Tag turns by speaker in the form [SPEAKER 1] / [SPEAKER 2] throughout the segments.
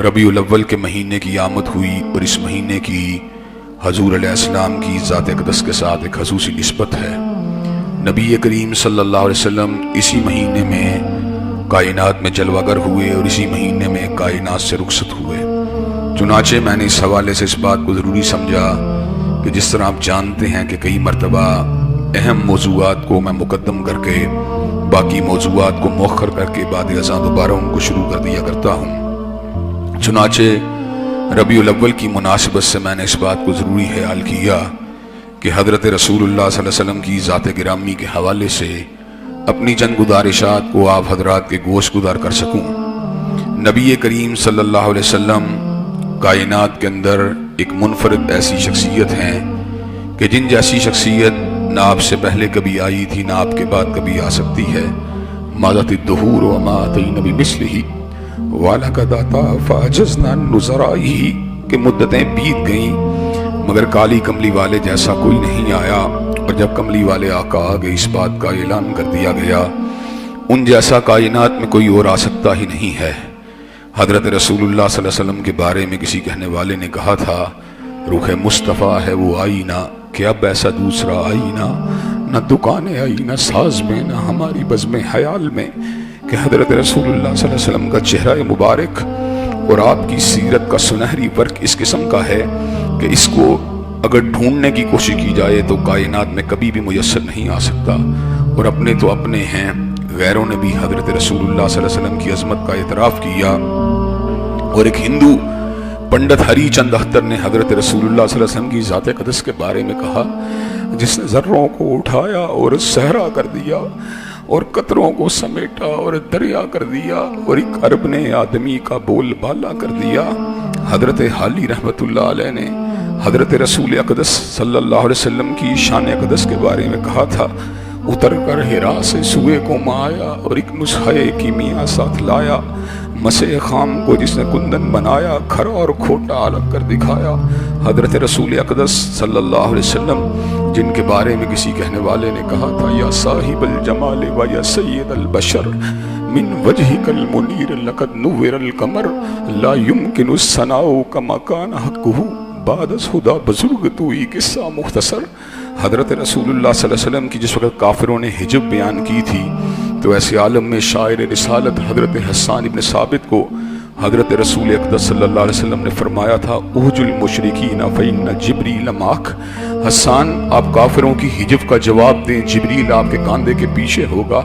[SPEAKER 1] ربیع الاول کے مہینے کی آمد ہوئی اور اس مہینے کی حضور علیہ السلام کی ذات اقدس کے ساتھ ایک خصوصی نسبت ہے۔ نبی کریم صلی اللہ علیہ وسلم اسی مہینے میں کائنات میں جلوہ گر ہوئے اور اسی مہینے میں کائنات سے رخصت ہوئے۔ چنانچہ میں نے اس حوالے سے اس بات کو ضروری سمجھا کہ جس طرح آپ جانتے ہیں کہ کئی مرتبہ اہم موضوعات کو میں مقدم کر کے باقی موضوعات کو مؤخر کر کے بعد ازاں دوبارہ ان کو شروع کر دیا کرتا ہوں، چنانچہ ربیع الاول کی مناسبت سے میں نے اس بات کو ضروری خیال کیا کہ حضرت رسول اللہ صلی اللہ علیہ وسلم کی ذات گرامی کے حوالے سے اپنی چند گزارشات کو آپ حضرات کے گوش گزار کر سکوں۔ نبی کریم صلی اللہ علیہ وسلم کائنات کے اندر ایک منفرد ایسی شخصیت ہیں کہ جن جیسی شخصیت نہ آپ سے پہلے کبھی آئی تھی نہ آپ کے بعد کبھی آ سکتی ہے۔ ماضت الدہور وما اتینا بمثلہ وَلَقَدْ فَعَجَزْنَا نُظَرَائِهِ کہ مدتیں بیت گئیں مگر کالی کملی والے جیسا کوئی نہیں آیا، اور جب کملی والے آقا آگے اس بات کا اعلان کر دیا گیا ان جیسا کائنات میں کوئی اور آ سکتا ہی نہیں ہے۔ حضرت رسول اللہ صلی اللہ علیہ وسلم کے بارے میں کسی کہنے والے نے کہا تھا روح مصطفیٰ ہے وہ آئینہ کہ اب ایسا دوسرا آئینہ نہ دکانیں آئی نہ ساز میں نہ ہماری بزم خیال میں، کہ حضرت رسول اللہ صلی اللہ علیہ وسلم کا چہرہ مبارک اور آپ کی سیرت کا سنہری ورق اس قسم کا ہے کہ اس کو اگر ڈھونڈنے کی کوشش کی جائے تو کائنات میں کبھی بھی میسر نہیں آ سکتا۔ اور اپنے تو اپنے ہیں، غیروں نے بھی حضرت رسول اللہ صلی اللہ علیہ وسلم کی عظمت کا اعتراف کیا۔ اور ایک ہندو پنڈت ہری چند اختر نے حضرت رسول اللہ صلی اللہ علیہ وسلم کی ذات اقدس کے بارے میں کہا جس نے ذروں کو اٹھایا اور صحرا کر دیا اور قطروں کو سمیٹا اور دریا کر دیا اور ایک ارب نے آدمی کا بول بالا کر دیا۔ حضرت حالی رحمت اللہ علیہ نے حضرت رسول اقدس صلی اللہ علیہ وسلم کی شان اقدس کے بارے میں کہا تھا اتر کر ہرا سے سوئے کو مایا اور ایک نسخہ کیمیا ساتھ لایا، مسح خام کو جس نے کندن بنایا کھرا اور کھوٹا الگ کر دکھایا۔ حضرت رسول اقدس صلی اللہ علیہ وسلم جن کے بارے میں کسی کہنے والے نے کہا تھا یا صاحب الجمال و یا سید البشر من وجهك المنیر لقد نور القمر لا يمكن الثناء كما كان حقه بعد خدا بزرگ تو ہی قصہ مختصر۔ حضرت رسول اللہ صلی اللہ علیہ وسلم کی جس وقت کافروں نے حجب بیان کی تھی تو ایسے عالم میں شاعر رسالت حضرت حسان ابن ثابت کو حضرت رسول اقدس صلی اللہ علیہ وسلم نے فرمایا تھا اوج المشرکین فإن جبریل معک، حسان آپ کافروں کی حجب کا جواب دیں، جبریل آپ کے کاندھے کے پیچھے ہوگا۔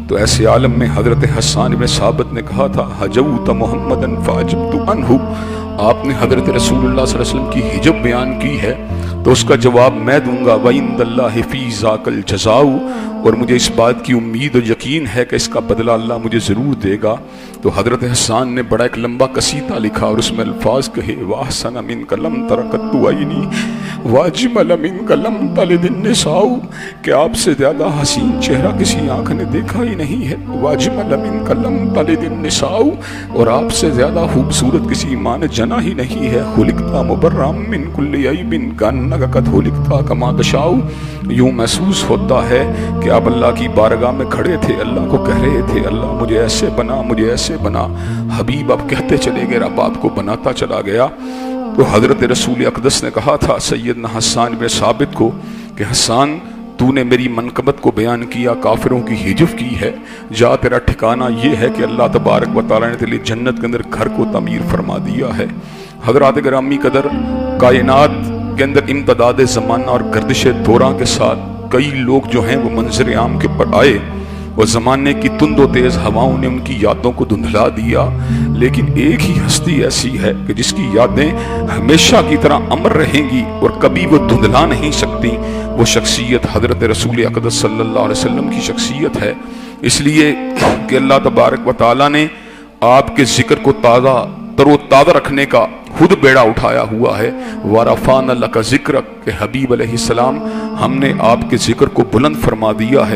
[SPEAKER 1] تو ایسے عالم میں حضرت حسان ابن ثابت نے کہا تھا حجوت محمدا فعجبت عنہ، آپ نے حضرت رسول اللہ صلی اللہ علیہ وسلم کی حجب بیان کی ہے تو اس کا جواب میں دوں گا وَعِندَ اللَّهِ فِي ذَاكَ الْجَزَاءُ، اور مجھے اس بات کی امید اور یقین ہے کہ اس کا بدلہ اللہ مجھے ضرور دے گا۔ تو حضرت حسان نے بڑا ایک لمبا قصیدہ لکھا اور اس میں الفاظ کہے وَأَحْسَنَ مِنْكَ لَمْ تَرَ قَطُّ عَيْنِي وَأَجْمَلَ مِنْكَ لَمْ تَلِدِ النِّسَاءُ، کہ آپ سے زیادہ حسین چہرہ کسی آنکھ نے دیکھا ہی نہیں ہے، وَأَجْمَلَ مِنْكَ لَمْ تَلِدِ النِّسَاءُ، اور آپ سے زیادہ خوبصورت کسی ماں نے جنا ہی نہیں ہے، خُلِقْتَ مُبَرًّا مِنْ كُلِّ عَيْبٍ كَأَنَّكَ قَدْ خُلِقْتَ كَمَا تَشَاءُ۔ یوں محسوس ہوتا ہے کہ آپ اللہ کی بارگاہ میں کھڑے تھے، اللہ کو کہہ رہے تھے اللہ مجھے ایسے بنا مجھے ایسے بنا، حبیب آپ کہتے چلے گئے رب آپ کو بناتا چلا گیا۔ تو حضرت رسول اقدس نے کہا تھا سیدنا حسان بن ثابت کو کہ حسان تو نے میری منقبت کو بیان کیا، کافروں کی حجب کی ہے، جا تیرا ٹھکانہ یہ ہے کہ اللہ تبارک و تعالیٰ نے تیرے جنت کے اندر گھر کو تعمیر فرما دیا ہے۔ حضرات گرامی قدر، کائنات کے اندر امتداد زمانہ اور گردش دوران کے ساتھ کئی لوگ جو ہیں وہ منظر عام کے پر آئے اور زمانے کی تند و تیز ہواؤں نے ان کی یادوں کو دھندلا دیا، لیکن ایک ہی ہستی ایسی ہے کہ جس کی یادیں ہمیشہ کی طرح امر رہیں گی اور کبھی وہ دھندلا نہیں سکتی۔ وہ شخصیت حضرت رسول اقدس صلی اللہ علیہ وسلم کی شخصیت ہے، اس لیے کہ اللہ تبارک و تعالیٰ نے آپ کے ذکر کو تر و تازہ رکھنے کا خود بیڑا اٹھایا ہوا ہے۔ وَرَفَعْنَا لَكَ ذِكْرَكَ کہ حبیب علیہ السلام ہم نے آپ کے ذکر کو بلند فرما دیا ہے۔